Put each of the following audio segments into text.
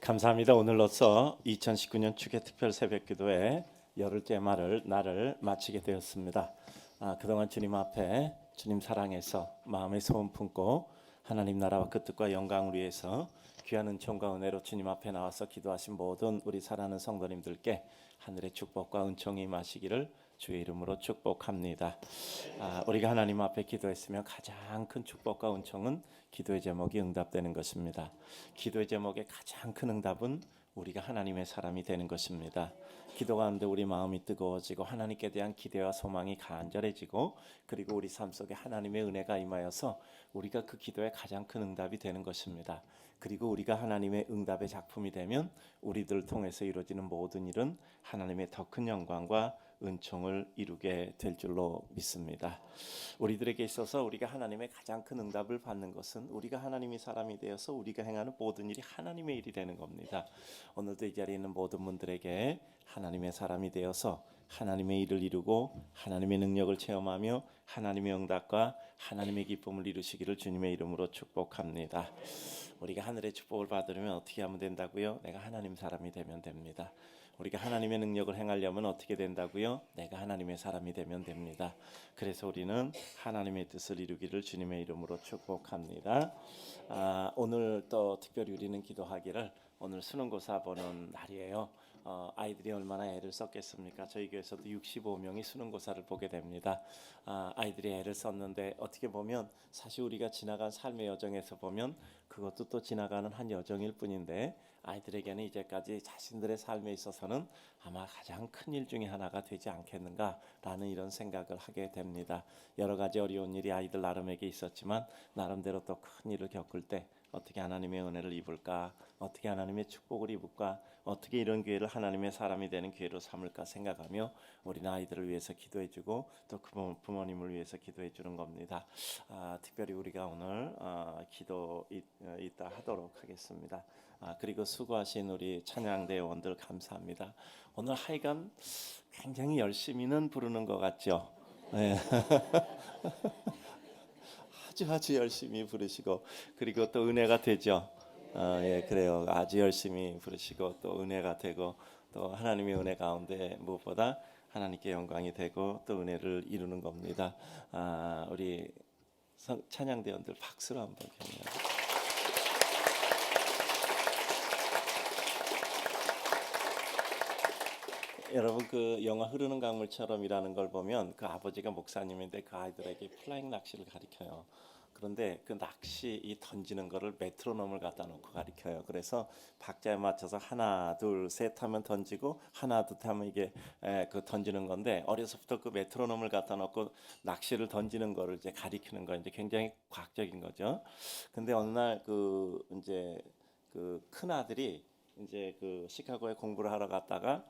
감사합니다. 오늘로써 2019년 추계 특별 새벽기도회 열흘째 날을 마치게 되었습니다. 그동안 주님 앞에 주님 사랑해서 마음의 소원 품고 하나님 나라와 그 뜻과 영광을 위해서 귀한 은총과 은혜로 주님 앞에 나와서 기도하신 모든 우리 사랑하는 성도님들께 하늘의 축복과 은총이 임하시기를 주의 이름으로 축복합니다. 우리가 하나님 앞에 기도했으면 가장 큰 축복과 은총은 기도의 제목이 응답되는 것입니다. 기도의 제목의 가장 큰 응답은 우리가 하나님의 사람이 되는 것입니다. 기도 가운데 우리 마음이 뜨거워지고 하나님께 대한 기대와 소망이 간절해지고 그리고 우리 삶 속에 하나님의 은혜가 임하여서 우리가 그 기도의 가장 큰 응답이 되는 것입니다. 그리고 우리가 하나님의 응답의 작품이 되면 우리들을 통해서 이루어지는 모든 일은 하나님의 더 큰 영광과 은총을 이루게 될 줄로 믿습니다. 우리들에게 있어서 우리가 하나님의 가장 큰 응답을 받는 것은 우리가 하나님의 사람이 되어서 우리가 행하는 모든 일이 하나님의 일이 되는 겁니다. 오늘도 이 자리에 있는 모든 분들에게 하나님의 사람이 되어서 하나님의 일을 이루고 하나님의 능력을 체험하며 하나님의 응답과 하나님의 기쁨을 이루시기를 주님의 이름으로 축복합니다. 우리가 하늘의 축복을 받으려면 어떻게 하면 된다고요? 내가 하나님 사람이 되면 됩니다. 우리가 하나님의 능력을 행하려면 어떻게 된다고요? 내가 하나님의 사람이 되면 됩니다. 그래서 우리는 하나님의 뜻을 이루기를 주님의 이름으로 축복합니다. 오늘 또 특별히 우리는 기도하기를 오늘 수능고사 보는 날이에요. 아이들이 얼마나 애를 썼겠습니까? 저희 교회에서도 65명이 수능고사를 보게 됩니다. 아이들이 애를 썼는데 어떻게 보면 사실 우리가 지나간 삶의 여정에서 보면 그것도 또 지나가는 한 여정일 뿐인데 아이들에게는 이제까지 자신들의 삶에 있어서는 아마 가장 큰 일 중에 하나가 되지 않겠는가라는 이런 생각을 하게 됩니다. 여러 가지 어려운 일이 아이들 나름에게 있었지만 나름대로 또 큰 일을 겪을 때 어떻게 하나님의 은혜를 입을까, 어떻게 하나님의 축복을 입을까, 어떻게 이런 기회를 하나님의 사람이 되는 기회로 삼을까 생각하며 우리는 아이들을 위해서 기도해주고 또 그 부모님을 위해서 기도해주는 겁니다. 특별히 우리가 오늘 기도 있다 하도록 하겠습니다. 그리고 수고하신 우리 찬양대원들 감사합니다. 오늘 하여간 굉장히 열심히는 부르는 것 같죠? 네. 아주 열심히 부르시고 그리고 또 은혜가 되죠. 예, 그래요. 아주 열심히 부르시고 또 은혜가 되고 또 하나님의 은혜 가운데 무엇보다 하나님께 영광이 되고 또 은혜를 이루는 겁니다. 우리 찬양대원들 박수로 한번 격려합니다. 여러분 그 영화 흐르는 강물처럼이라는 걸 보면 그 아버지가 목사님인데 그 아이들에게 플라잉 낚시를 가르쳐요. 그런데 그 낚시 이 던지는 거를 메트로놈을 갖다 놓고 가르쳐요. 그래서 박자에 맞춰서 하나 둘 셋 하면 던지고 하나 둘 하면 이게 그 던지는 건데 어려서부터 그 메트로놈을 갖다 놓고 낚시를 던지는 거를 이제 가리키는 거 이제 굉장히 과학적인 거죠. 근데 어느 날 그 이제 그 큰 아들이 이제 그 시카고에 공부를 하러 갔다가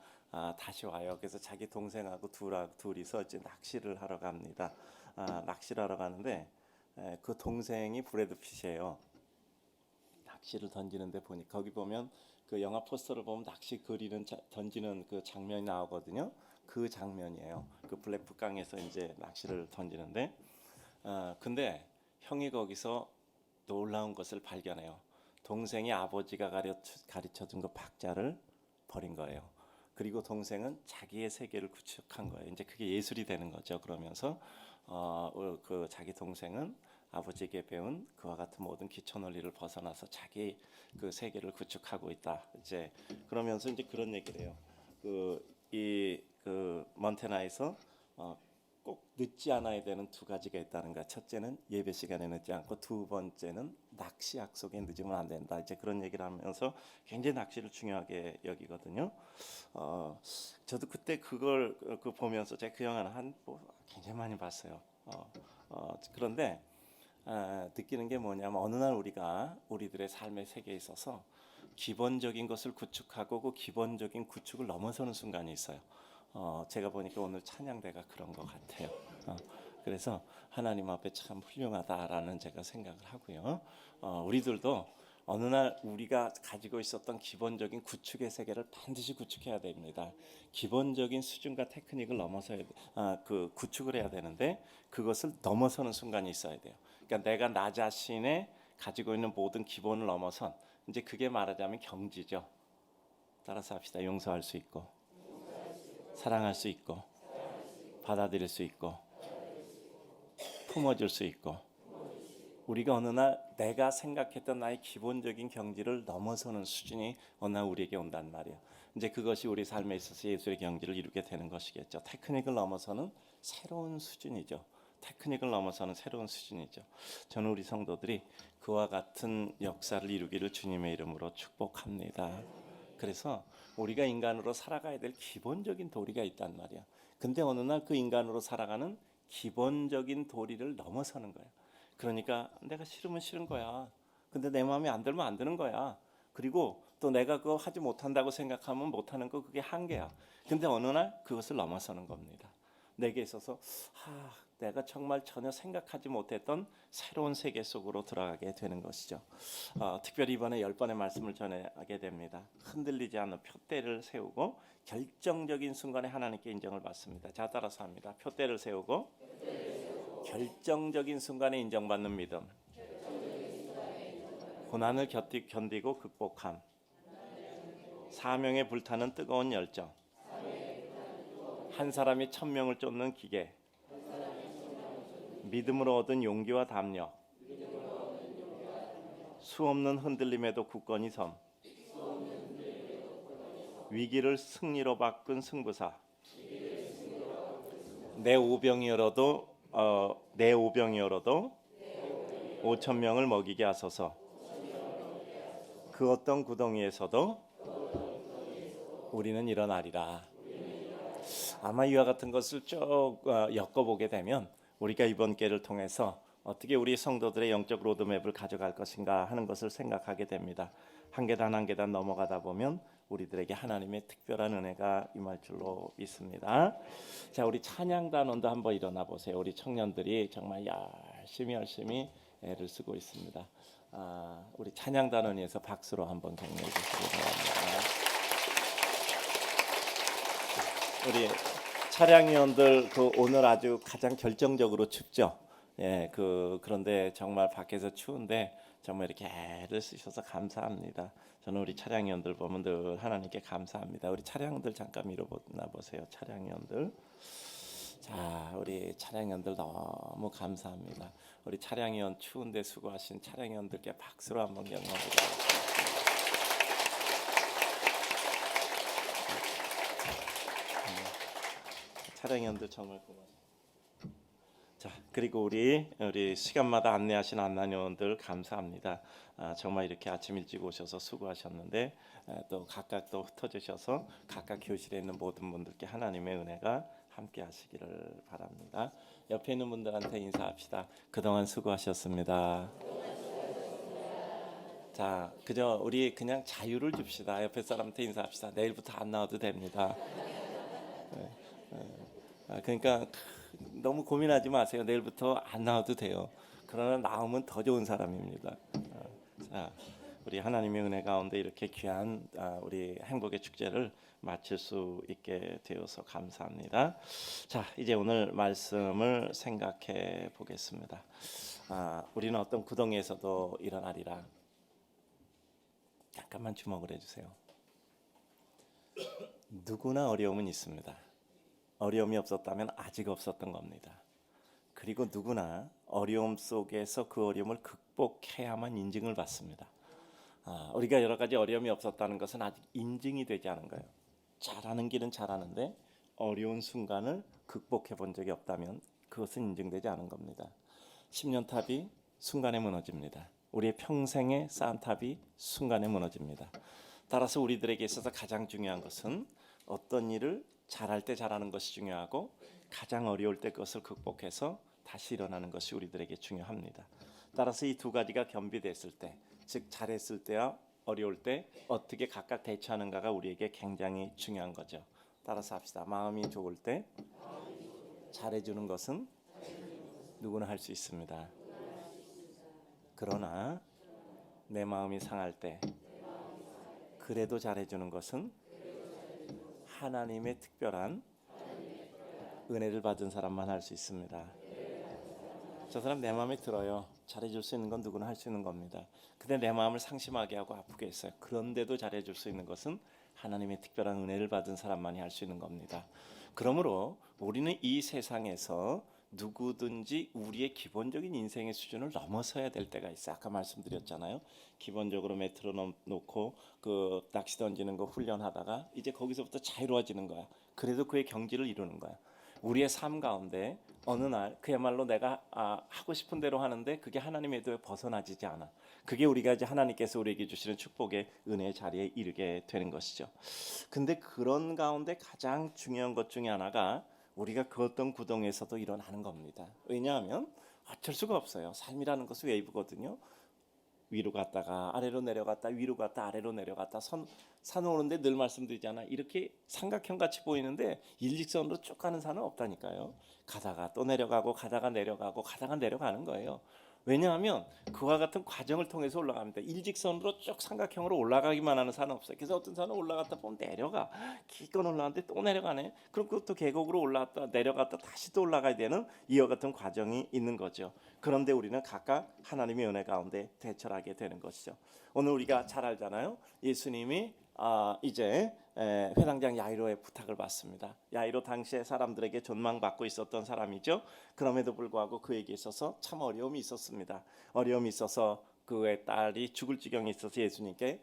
다시 와요. 그래서 자기 동생하고 둘이서 이제 낚시를 하러 갑니다. 낚시를 하러 가는데 그 동생이 브래드 핏이에요. 낚시를 던지는데 보니 거기 보면 그 영화 포스터를 보면 낚시 던지는 그 장면이 나오거든요. 그 장면이에요. 그 블랙북강에서 이제 낚시를 던지는데 근데 형이 거기서 놀라운 것을 발견해요. 동생이 아버지가 가르쳐준 그 박자를 버린 거예요. 그리고 동생은 자기의 세계를 구축한 거예요. 이제 그게 예술이 되는 거죠. 그러면서 그 자기 동생은 아버지에게 배운 그와 같은 모든 기초 논리를 벗어나서 자기 그 세계를 구축하고 있다. 이제 그러면서 이제 그런 얘기를 해요. 그 몬테나에서 꼭 늦지 않아야 되는 두 가지가 있다는 거야. 첫째는 예배 시간에 늦지 않고 두 번째는 낚시 약속에 늦으면 안 된다. 이제 그런 얘기를 하면서 굉장히 낚시를 중요하게 여기거든요. 저도 그때 그걸 보면서 제가 그 영화는 굉장히 많이 봤어요. 그런데 느끼는 게 뭐냐면 어느 날 우리들의 삶의 세계에 있어서 기본적인 것을 구축하고 그 기본적인 구축을 넘어서는 순간이 있어요. 제가 보니까 오늘 찬양대가 그런 것 같아요. 그래서 하나님 앞에 참 훌륭하다라는 제가 생각을 하고요. 우리들도 어느 날 우리가 가지고 있었던 기본적인 구축의 세계를 반드시 구축해야 됩니다. 기본적인 수준과 테크닉을 넘어서야 그 구축을 해야 되는데 그것을 넘어서는 순간이 있어야 돼요. 그러니까 내가 나 자신의 가지고 있는 모든 기본을 넘어선 이제 그게 말하자면 경지죠. 따라서 합시다. 용서할 수 있고, 사랑할 수 있고, 받아들일 수 있고, 품어줄 수 있고, 우리가 어느 날 내가 생각했던 나의 기본적인 경지를 넘어서는 수준이 어느 날 우리에게 온단 말이에요. 이제 그것이 우리 삶에 있어서 예수의 경지를 이루게 되는 것이겠죠. 테크닉을 넘어서는 새로운 수준이죠. 테크닉을 넘어서는 새로운 수준이죠. 저는 우리 성도들이 그와 같은 역사를 이루기를 주님의 이름으로 축복합니다. 그래서 우리가 인간으로 살아가야 될 기본적인 도리가 있단 말이야. 근데 어느 날 그 인간으로 살아가는 기본적인 도리를 넘어서는 거예요. 그러니까 내가 싫으면 싫은 거야. 근데 내 마음에 안 들면 안 드는 거야. 그리고 또 내가 그거 하지 못한다고 생각하면 못하는 거 그게 한계야. 근데 어느 날 그것을 넘어서는 겁니다. 내게 있어서 내가 정말 전혀 생각하지 못했던 새로운 세계 속으로 들어가게 되는 것이죠. 특별히 이번에 10번의 말씀을 전하게 됩니다. 흔들리지 않는 표대를 세우고 결정적인 순간에 하나님께 인정을 받습니다. 자, 따라서 합니다. 표대를 세우고 결정적인 순간에 인정받는 믿음, 고난을 견디고 극복함, 사명에 불타는 뜨거운 열정, 한 사람이 1000명을 쫓는 기계, 믿음으로 얻은 용기와 담력, 수없는 흔들림에도 굳건히 섬, 위기를 승리로 바꾼 승부사, 내 오병이 열어도 5,000명을 먹이게 하소서. 그 어떤 구덩이에서도 우리는 일어나리라. 아마 이와 같은 것을 쭉 엮어보게 되면 우리가 이번 기회를 통해서 어떻게 우리 성도들의 영적 로드맵을 가져갈 것인가 하는 것을 생각하게 됩니다. 한 계단 한 계단 넘어가다 보면 우리들에게 하나님의 특별한 은혜가 임할 줄로 믿습니다. 자, 우리 찬양단원도 한번 일어나 보세요. 우리 청년들이 정말 열심히 애를 쓰고 있습니다. 우리 찬양단원에서 박수로 한번 격려해 주시기 바랍니다. 우리 차량위원들 오늘 아주 가장 결정적으로 춥죠. 예, 그런데 정말 밖에서 추운데 정말 이렇게 애를 쓰셔서 감사합니다. 저는 우리 차량위원들 보면 늘 하나님께 감사합니다. 우리 차량들 잠깐 밀어보나 보세요. 차량위원들. 자, 우리 차량위원들 너무 감사합니다. 우리 차량위원 추운데 수고하신 차량위원들께 박수로 한번 격려드립니다. 차량위원들 정말 고맙습니다. 자, 그리고 우리 시간마다 안내하신 안나녀원들 감사합니다. 정말 이렇게 아침 일찍 오셔서 수고하셨는데 또 각각 또 흩어지셔서 각각 교실에 있는 모든 분들께 하나님의 은혜가 함께 하시기를 바랍니다. 옆에 있는 분들한테 인사합시다. 그동안 수고하셨습니다. 자, 그저 우리 그냥 자유를 줍시다. 옆에 사람한테 인사합시다. 내일부터 안 나와도 됩니다. 그러니까 너무 고민하지 마세요. 내일부터 안 나와도 돼요. 그러나 나오면 더 좋은 사람입니다. 자, 우리 하나님의 은혜 가운데 이렇게 귀한 우리 행복의 축제를 마칠 수 있게 되어서 감사합니다. 자, 이제 오늘 말씀을 생각해 보겠습니다. 우리는 어떤 구덩이에서도 일어나리라. 잠깐만 주목을 해주세요. 누구나 어려움은 있습니다. 어려움이 없었다면 아직 없었던 겁니다. 그리고 누구나 어려움 속에서 그 어려움을 극복해야만 인증을 받습니다. 우리가 여러 가지 어려움이 없었다는 것은 아직 인증이 되지 않은 거예요. 잘하는 길은 잘하는데 어려운 순간을 극복해 본 적이 없다면 그것은 인증되지 않은 겁니다. 10년 탑이 순간에 무너집니다. 우리의 평생에 쌓은 탑이 순간에 무너집니다. 따라서 우리들에게 있어서 가장 중요한 것은 어떤 일을 잘할 때 잘하는 것이 중요하고 가장 어려울 때 그것을 극복해서 다시 일어나는 것이 우리들에게 중요합니다. 따라서 이 두 가지가 겸비됐을 때, 즉 잘했을 때와 어려울 때 어떻게 각각 대처하는가가 우리에게 굉장히 중요한 거죠. 따라서 합시다. 마음이 좋을 때 잘해주는 것은 누구나 할 수 있습니다. 그러나 내 마음이 상할 때 그래도 잘해주는 것은 하나님의 특별한 은혜를 받은 사람만 할 수 있습니다. 저 사람 내 마음에 들어요. 잘해줄 수 있는 건 누구나 할 수 있는 겁니다. 근데 내 마음을 상심하게 하고 아프게 했어요. 그런데도 잘해줄 수 있는 것은 하나님의 특별한 은혜를 받은 사람만이 할 수 있는 겁니다. 그러므로 우리는 이 세상에서 누구든지 우리의 기본적인 인생의 수준을 넘어서야 될 때가 있어요. 아까 말씀드렸잖아요. 기본적으로 매트로 놓고 그 낚시 던지는 거 훈련하다가 이제 거기서부터 자유로워지는 거야. 그래도 그의 경지를 이루는 거야. 우리의 삶 가운데 어느 날 그야말로 내가 하고 싶은 대로 하는데 그게 하나님의 의도에 벗어나지지 않아. 그게 우리가 이제 하나님께서 우리에게 주시는 축복의 은혜의 자리에 이르게 되는 것이죠. 근데 그런 가운데 가장 중요한 것 중에 하나가 우리가 그 어떤 구덩이에서도 일어나는 겁니다. 왜냐하면 어쩔 수가 없어요. 삶이라는 것은 웨이브거든요. 위로 갔다가 아래로 내려갔다 위로 갔다 아래로 내려갔다 산 오는데 늘 말씀드리잖아. 이렇게 삼각형 같이 보이는데 일직선으로 쭉 가는 산은 없다니까요. 가다가 또 내려가고 가다가 내려가고 가다가 내려가는 거예요. 왜냐하면 그와 같은 과정을 통해서 올라갑니다. 일직선으로 쭉 삼각형으로 올라가기만 하는 산은 없어요. 그래서 어떤 산은 올라갔다 보면 내려가 기껏 올라갔는데 또 내려가네. 그럼 그것도 계곡으로 올라갔다 내려갔다 다시 또 올라가야 되는 이와 같은 과정이 있는 거죠. 그런데 우리는 각각 하나님의 은혜 가운데 대처하게 되는 것이죠. 오늘 우리가 잘 알잖아요. 예수님이 이제 회당장 야이로의 부탁을 받습니다. 야이로 당시에 사람들에게 존망받고 있었던 사람이죠. 그럼에도 불구하고 그에게 있어서 참 어려움이 있었습니다. 어려움이 있어서 그의 딸이 죽을 지경에 있어서 예수님께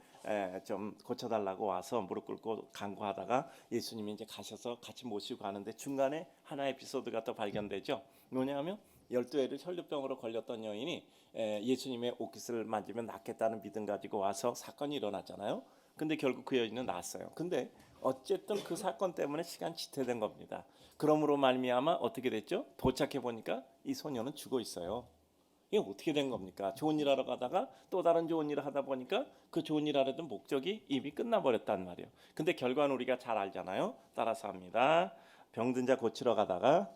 좀 고쳐달라고 와서 무릎 꿇고 간구하다가 예수님이 이제 가셔서 같이 모시고 가는데 중간에 하나의 에피소드가 또 발견되죠. 뭐냐면 12회를 혈류병으로 걸렸던 여인이 예수님의 옷깃을 만지면 낫겠다는 믿음 가지고 와서 사건이 일어났잖아요. 근데 결국 그 여인은 나았어요. 근데 어쨌든 그 사건 때문에 시간 지체된 겁니다. 그러므로 말미암아 어떻게 됐죠? 도착해 보니까 이 소녀는 죽어 있어요. 이게 어떻게 된 겁니까? 좋은 일 하러 가다가 또 다른 좋은 일을 하다 보니까 그 좋은 일 하려던 목적이 이미 끝나버렸단 말이에요. 근데 결과는 우리가 잘 알잖아요. 따라서 합니다. 병든 자 고치러 가다가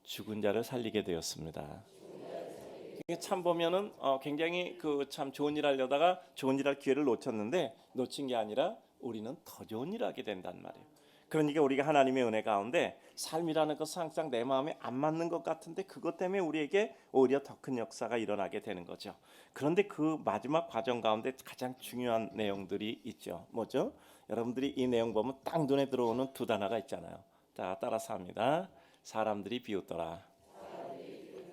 죽은 자를 살리게 되었습니다. 참 보면은 굉장히 그 참 좋은 일 하려다가 좋은 일 할 기회를 놓친 게 아니라 우리는 더 좋은 일 하게 된단 말이에요. 그러니까 우리가 하나님의 은혜 가운데 삶이라는 것은 항상 내 마음에 안 맞는 것 같은데 그것 때문에 우리에게 오히려 더 큰 역사가 일어나게 되는 거죠. 그런데 그 마지막 과정 가운데 가장 중요한 내용들이 있죠. 뭐죠? 여러분들이 이 내용 보면 딱 눈에 들어오는 두 단어가 있잖아요. 자, 따라서 합니다. 사람들이 비웃더라.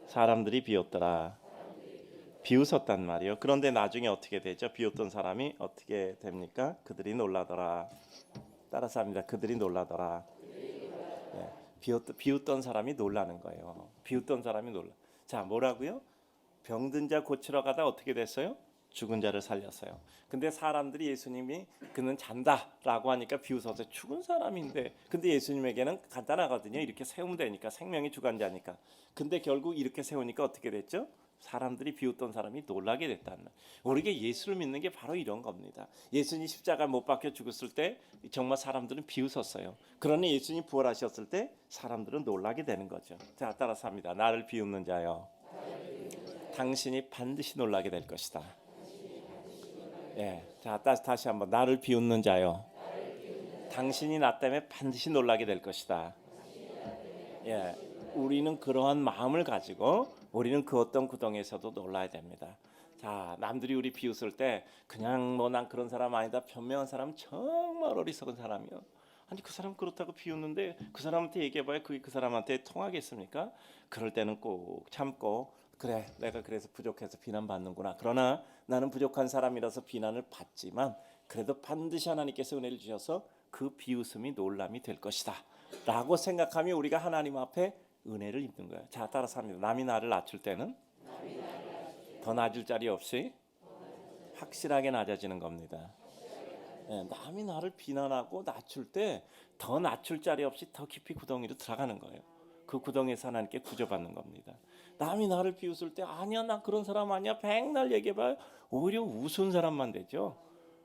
사람들이 비웃더라. 비웃었단 말이에요. 그런데 나중에 어떻게 되죠? 비웃던 사람이 어떻게 됩니까? 그들이 놀라더라. 따라서 합니다. 그들이 놀라더라. 네. 비웃던 사람이 놀라는 거예요. 비웃던 사람이 놀라. 자, 뭐라고요? 병든 자 고치러 가다 어떻게 됐어요? 죽은 자를 살렸어요. 근데 사람들이 예수님이 그는 잔다라고 하니까 비웃어서 죽은 사람인데, 근데 예수님에게는 간단하거든요. 이렇게 세우면 되니까, 생명이 주관자니까. 근데 결국 이렇게 세우니까 어떻게 됐죠? 사람들이 비웃던 사람이 놀라게 됐다는 거예요. 우리가 예수를 믿는 게 바로 이런 겁니다. 예수님 십자가 못 박혀 죽었을 때 정말 사람들은 비웃었어요. 그러니 예수님 부활하셨을 때 사람들은 놀라게 되는 거죠. 자, 따라서 합니다. 나를 비웃는 자여, 당신이 반드시 놀라게 될 것이다. 예, 자, 다시 한번. 나를 비웃는 자여, 당신이 나 때문에 반드시 놀라게 될 것이다. 예, 우리는 그러한 마음을 가지고 우리는 그 어떤 구덩이에서도 놀라야 됩니다. 자, 남들이 우리 비웃을 때 그냥 뭐 난 그런 사람 아니다, 변명한 사람 정말 어리석은 사람이요. 아니 그 사람 그렇다고 비웃는데 그 사람한테 얘기해봐야 그게 그 사람한테 통하겠습니까? 그럴 때는 꼭 참고, 그래 내가 그래서 부족해서 비난받는구나. 그러나 나는 부족한 사람이라서 비난을 받지만 그래도 반드시 하나님께서 은혜를 주셔서 그 비웃음이 놀람이 될 것이다 라고 생각하며 우리가 하나님 앞에 은혜를 입는 거예요. 자, 따라서 합니다. 남이 나를 낮출 때는 더 낮을 자리 없이 확실하게 낮아지는 겁니다. 예, 남이 나를 비난하고 낮출 때 더 낮출 자리 없이 더 깊이 구덩이로 들어가는 거예요. 그 구덩이에서 하나님께 구조받는 겁니다. 남이 나를 비웃을 때 아니야 나 그런 사람 아니야 백날 얘기해봐요. 오히려 우스운 사람만 되죠.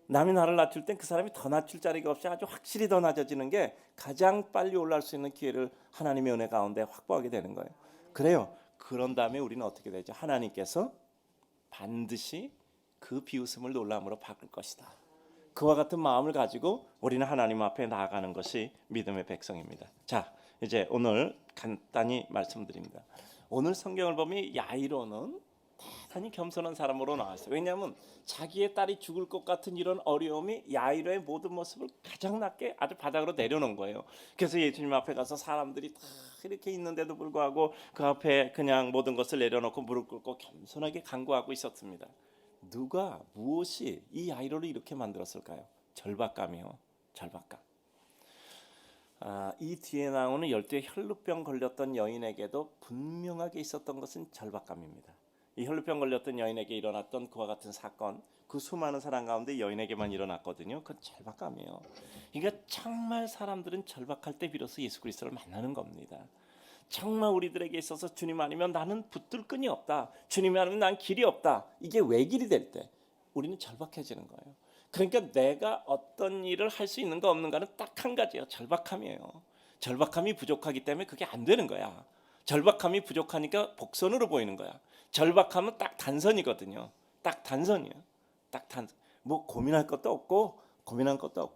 남이 나를 낮출 땐 그 사람이 더 낮출 자리가 없이 아주 확실히 더 낮아지는 게 가장 빨리 올라갈 수 있는 기회를 하나님의 은혜 가운데 확보하게 되는 거예요. 그래요. 그런 다음에 우리는 어떻게 되죠? 하나님께서 반드시 그 비웃음을 놀람으로 바꿀 것이다. 그와 같은 마음을 가지고 우리는 하나님 앞에 나아가는 것이 믿음의 백성입니다. 자, 이제 오늘 간단히 말씀드립니다. 오늘 성경을 보면 야이로는 대단히 겸손한 사람으로 나왔어요. 왜냐하면 자기의 딸이 죽을 것 같은 이런 어려움이 야이로의 모든 모습을 가장 낮게 아주 바닥으로 내려놓은 거예요. 그래서 예수님 앞에 가서 사람들이 다 이렇게 있는데도 불구하고 그 앞에 그냥 모든 것을 내려놓고 무릎 꿇고 겸손하게 간구하고 있었습니다. 누가 무엇이 이 야이로를 이렇게 만들었을까요? 절박감이요. 절박감. 이 뒤에 나오는 12의 혈루병 걸렸던 여인에게도 분명하게 있었던 것은 절박감입니다. 이 혈루병 걸렸던 여인에게 일어났던 그와 같은 사건, 그 수많은 사람 가운데 여인에게만 일어났거든요. 그건 절박감이에요. 그러니까 정말 사람들은 절박할 때 비로소 예수 그리스도를 만나는 겁니다. 정말 우리들에게 있어서 주님 아니면 나는 붙들 끈이 없다. 주님 아니면 난 길이 없다. 이게 외길이 될 때 우리는 절박해지는 거예요. 그러니까 내가 어떤 일을 할 수 있는가 없는가는 딱 한 가지예요. 절박함이에요. 절박함이 부족하기 때문에 그게 안 되는 거야. 절박함이 부족하니까 복선으로 보이는 거야. 절박함은 딱 단선이거든요. 딱 단선이에요. 딱 단선. 뭐 고민할 것도 없고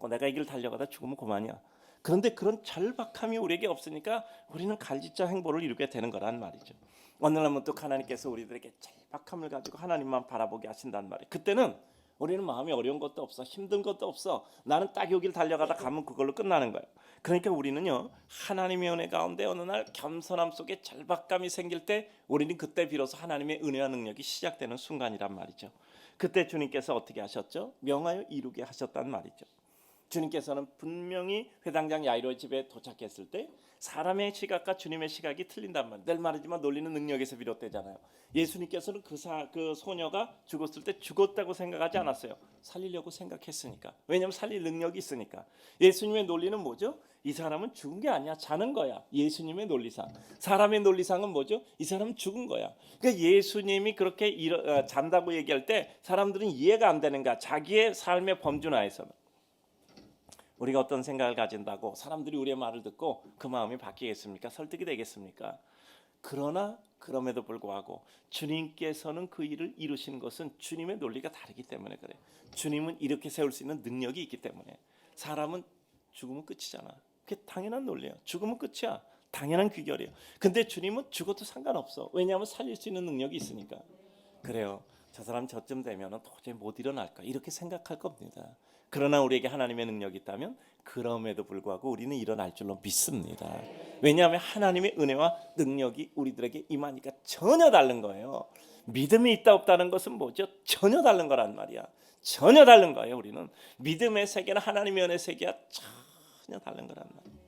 내가 이 길 달려가다 죽으면 그만이야. 그런데 그런 절박함이 우리에게 없으니까 우리는 갈짓자 행보를 이루게 되는 거란 말이죠. 어느 날 문득 하나님께서 우리들에게 절박함을 가지고 하나님만 바라보게 하신단 말이에요. 그때는 우리는 마음이 어려운 것도 없어, 힘든 것도 없어. 나는 딱 여길 달려가다 가면 그걸로 끝나는 거예요. 그러니까 우리는요, 하나님의 은혜 가운데 어느 날 겸손함 속에 절박감이 생길 때 우리는 그때 비로소 하나님의 은혜와 능력이 시작되는 순간이란 말이죠. 그때 주님께서 어떻게 하셨죠? 명하여 이루게 하셨단 말이죠. 주님께서는 분명히 회당장 야이로의 집에 도착했을 때 사람의 시각과 주님의 시각이 틀린단 말이에요. 늘 말하지만 논리는 능력에서 비롯되잖아요. 예수님께서는 그 소녀가 죽었을 때 죽었다고 생각하지 않았어요. 살리려고 생각했으니까. 왜냐하면 살릴 능력이 있으니까. 예수님의 논리는 뭐죠? 이 사람은 죽은 게 아니야, 자는 거야. 예수님의 논리상. 사람의 논리상은 뭐죠? 이 사람은 죽은 거야. 그러니까 예수님이 그렇게 잔다고 얘기할 때 사람들은 이해가 안 되는 거야. 자기의 삶의 범주나에서는. 우리가 어떤 생각을 가진다고 사람들이 우리의 말을 듣고 그 마음이 바뀌겠습니까? 설득이 되겠습니까? 그러나 그럼에도 불구하고 주님께서는 그 일을 이루신 것은 주님의 논리가 다르기 때문에 그래요. 주님은 이렇게 세울 수 있는 능력이 있기 때문에. 사람은 죽으면 끝이잖아. 그게 당연한 논리예요. 죽으면 끝이야. 당연한 귀결이에요. 근데 주님은 죽어도 상관없어. 왜냐하면 살릴 수 있는 능력이 있으니까. 그래요. 저 사람 저쯤 되면 도저히 못 일어날까 이렇게 생각할 겁니다. 그러나 우리에게 하나님의 능력이 있다면 그럼에도 불구하고 우리는 일어날 줄로 믿습니다. 왜냐하면 하나님의 은혜와 능력이 우리들에게 임하니까 전혀 다른 거예요. 믿음이 있다 없다는 것은 뭐죠? 전혀 다른 거란 말이야. 전혀 다른 거예요. 우리는 믿음의 세계는 하나님의 은혜의 세계와 전혀 다른 거란 말이에요.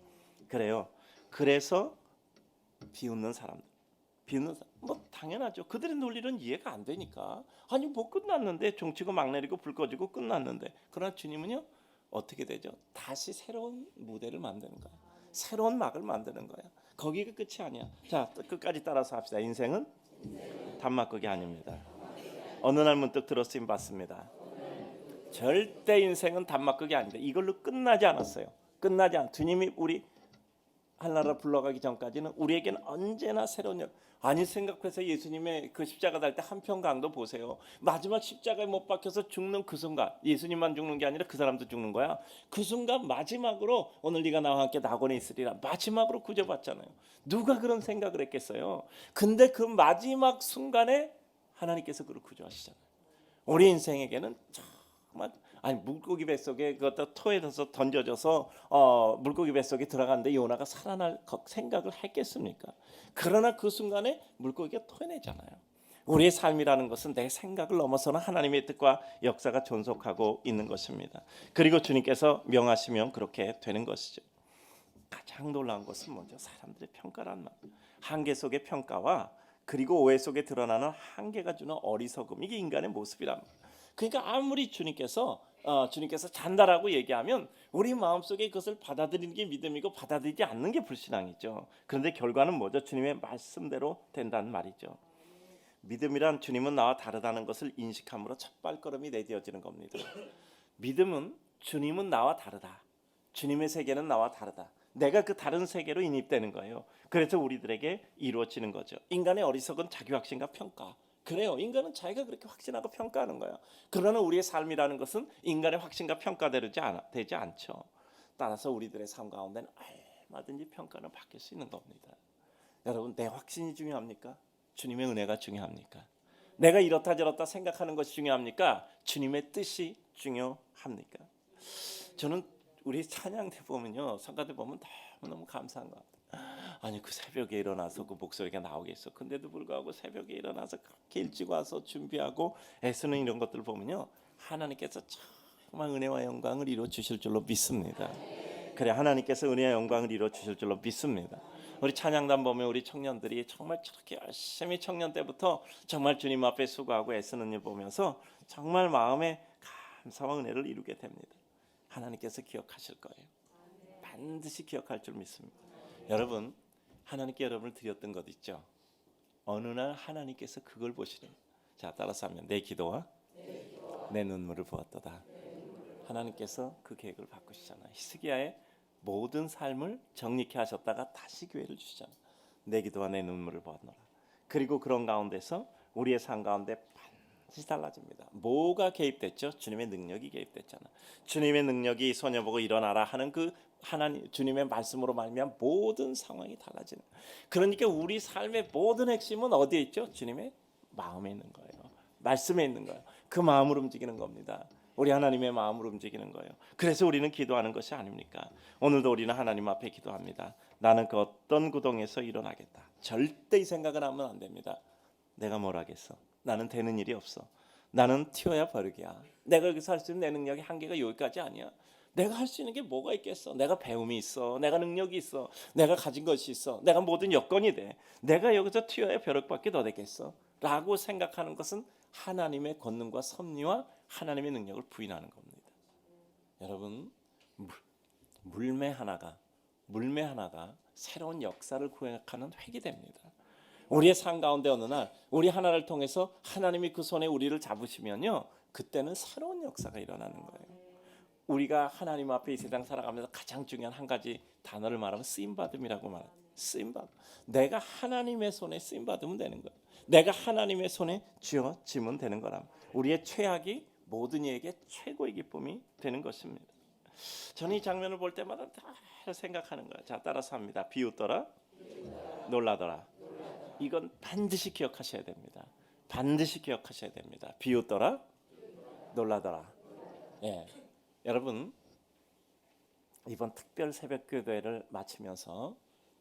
그래요. 그래서 비웃는 사람들, 뭐 당연하죠. 그들의 논리는 이해가 안 되니까. 아니 뭐 끝났는데 종치고 막 내리고 불 꺼지고 끝났는데. 그러나 주님은요 어떻게 되죠? 다시 새로운 무대를 만드는 거야. 새로운 막을 만드는 거야. 거기가 끝이 아니야. 자, 끝까지 따라서 합시다. 인생은 단막극이 아닙니다. 어느 날 문득 들었으면 받습니다. 절대 인생은 단막극이 아닙니다. 이걸로 끝나지 않았어요. 주님이 우리 하나라 불러가기 전까지는 우리에게는 언제나 새로운 일. 아니 생각해서 예수님의 그 십자가 달 때 한편 강도 보세요. 마지막 십자가에 못 박혀서 죽는 그 순간, 예수님만 죽는 게 아니라 그 사람도 죽는 거야. 그 순간 마지막으로 오늘 네가 나와 함께 낙원에 있으리라 마지막으로 구제받잖아요. 누가 그런 생각을 했겠어요? 근데 그 마지막 순간에 하나님께서 그를 구조하시잖아요. 우리 인생에게는 정말 물고기 뱃속에 그것도 토해져서 던져져서 물고기 뱃속에 들어갔는데 요나가 살아날 생각을 했겠습니까? 그러나 그 순간에 물고기가 토해내잖아요. 우리의 삶이라는 것은 내 생각을 넘어서는 하나님의 뜻과 역사가 존속하고 있는 것입니다. 그리고 주님께서 명하시면 그렇게 되는 것이죠. 가장 놀라운 것은 뭐죠? 사람들의 평가란 말. 한계 속의 평가와 그리고 오해 속에 드러나는 한계가 주는 어리석음, 이게 인간의 모습이란 말이에요. 그러니까 아무리 주님께서 잔다라고 얘기하면 우리 마음속에 그것을 받아들이는 게 믿음이고 받아들이지 않는 게 불신앙이죠. 그런데 결과는 뭐죠? 주님의 말씀대로 된다는 말이죠. 믿음이란 주님은 나와 다르다는 것을 인식함으로 첫 발걸음이 내디뎌지는 겁니다. 믿음은 주님은 나와 다르다. 주님의 세계는 나와 다르다. 내가 그 다른 세계로 인입되는 거예요. 그래서 우리들에게 이루어지는 거죠. 인간의 어리석은 자기 확신과 평가. 그래요. 인간은 자기가 그렇게 확신하고 평가하는 거야. 그러나 우리의 삶이라는 것은 인간의 확신과 평가되지 않죠. 따라서 우리들의 삶 가운데는 얼마든지 평가는 바뀔 수 있는 겁니다. 여러분, 내 확신이 중요합니까? 주님의 은혜가 중요합니까? 내가 이렇다 저렇다 생각하는 것이 중요합니까? 주님의 뜻이 중요합니까? 저는 우리 찬양 때 보면요, 성가 때 보면 너무너무 감사한 것 같아요. 아니, 그 새벽에 일어나서 그 목소리가 나오겠어. 근데도 불구하고 새벽에 일어나서 그렇게 일찍 와서 준비하고 애쓰는 이런 것들을 보면요, 하나님께서 정말 은혜와 영광을 이루어 주실 줄로 믿습니다. 그래, 하나님께서 은혜와 영광을 이루어 주실 줄로 믿습니다. 우리 찬양단 보면 우리 청년들이 정말 저렇게 열심히 청년 때부터 정말 주님 앞에 수고하고 애쓰는 일 보면서 정말 마음에 감사와 은혜를 이루게 됩니다. 하나님께서 기억하실 거예요. 반드시 기억할 줄 믿습니다. 여러분, 하나님께 여러분을 드렸던 것 있죠. 어느 날 하나님께서 그걸 보시는. 자, 따라서 하면 내 기도와 내 눈물을 보았도다. 하나님께서 그 계획을 바꾸시잖아요. 히스기야의 모든 삶을 정리케 하셨다가 다시 기회를 주시잖아요. 내 기도와 내 눈물을 보았노라. 그리고 그런 가운데서 우리의 삶 가운데 반드시 달라집니다. 뭐가 개입됐죠? 주님의 능력이 개입됐잖아. 주님의 능력이 소녀 보고 일어나라 하는 그 하나님 주님의 말씀으로 말미암아 모든 상황이 달라지는. 그러니까 우리 삶의 모든 핵심은 어디에 있죠? 주님의 마음에 있는 거예요. 말씀에 있는 거예요. 그 마음으로 움직이는 겁니다. 우리 하나님의 마음으로 움직이는 거예요. 그래서 우리는 기도하는 것이 아닙니까? 오늘도 우리는 하나님 앞에 기도합니다. 나는 그 어떤 구덩이에서 일어나겠다. 절대 이 생각을 하면 안 됩니다. 내가 뭘 하겠어? 나는 되는 일이 없어. 나는 튀어야 버르기야. 내가 여기서 할 수 있는 내 능력의 한계가 여기까지 아니야. 내가 할 수 있는 게 뭐가 있겠어? 내가 배움이 있어. 내가 능력이 있어. 내가 가진 것이 있어. 내가 모든 여건이 돼. 내가 여기서 튀어야 벼룩밖에 더 되겠어? 라고 생각하는 것은 하나님의 권능과 섭리와 하나님의 능력을 부인하는 겁니다. 여러분, 물매 하나가 새로운 역사를 구획하는 획이 됩니다. 우리의 삶 가운데 어느 날 우리 하나를 통해서 하나님이 그 손에 우리를 잡으시면요, 그때는 새로운 역사가 일어나는 거예요. 우리가 하나님 앞에 이 세상 살아가면서 가장 중요한 한 가지 단어를 말하면 쓰임받음이라고 말해요. 쓰임받음. 내가 하나님의 손에 쓰임받으면 되는 거예요. 내가 하나님의 손에 쥐어지면 되는 거라. 우리의 최악이 모든 이에게 최고의 기쁨이 되는 것입니다. 저는 이 장면을 볼 때마다 다 생각하는 거예요. 자, 따라서 합니다. 비웃더라, 놀라더라. 이건 반드시 기억하셔야 됩니다. 반드시 기억하셔야 됩니다. 비웃더라, 놀라더라. 예, 여러분, 이번 특별 새벽 기도회를 마치면서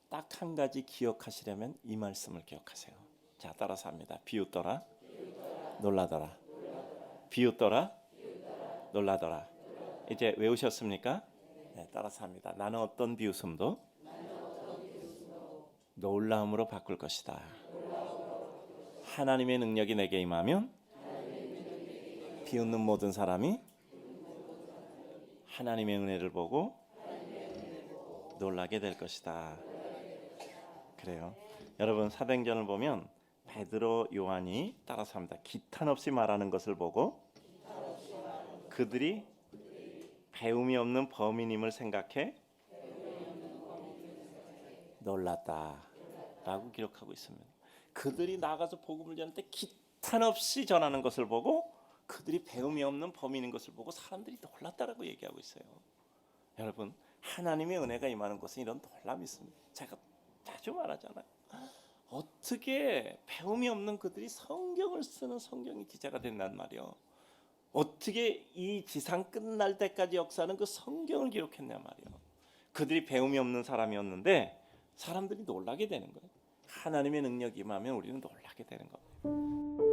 딱 한 가지 기억하시려면 이 말씀을 기억하세요. 자, 따라서 합니다. 비웃더라, 놀라더라. 비웃더라, 놀라더라. 이제 외우셨습니까? 네, 따라서 합니다. 나는 어떤 비웃음도 놀라움으로 바꿀 것이다. 하나님의 능력이 내게 임하면 비웃는 모든 사람이 하나님의 은혜를 보고 놀라게 될 것이다. 그래요. 여러분, 사도행전을 보면 베드로, 요한이 따라서 합니다. 기탄 없이 말하는 것을 보고 그들이 배움이 없는 범인임을 생각해 놀랐다라고 기록하고 있습니다. 그들이 나가서 복음을 전할 때 기탄 없이 전하는 것을 보고 그들이 배움이 없는 범인인 것을 보고 사람들이 놀랐다라고 얘기하고 있어요. 여러분, 하나님의 은혜가 임하는 것은 이런 놀람이 있습니다. 제가 자주 말하잖아요. 어떻게 배움이 없는 그들이 성경을 쓰는 성경의 기자가 된단 말이에요. 어떻게 이 지상 끝날 때까지 역사하는 그 성경을 기록했냔 말이에요. 그들이 배움이 없는 사람이었는데 사람들이 놀라게 되는 거예요. 하나님의 능력이 임하면 우리는 놀라게 되는 겁니다.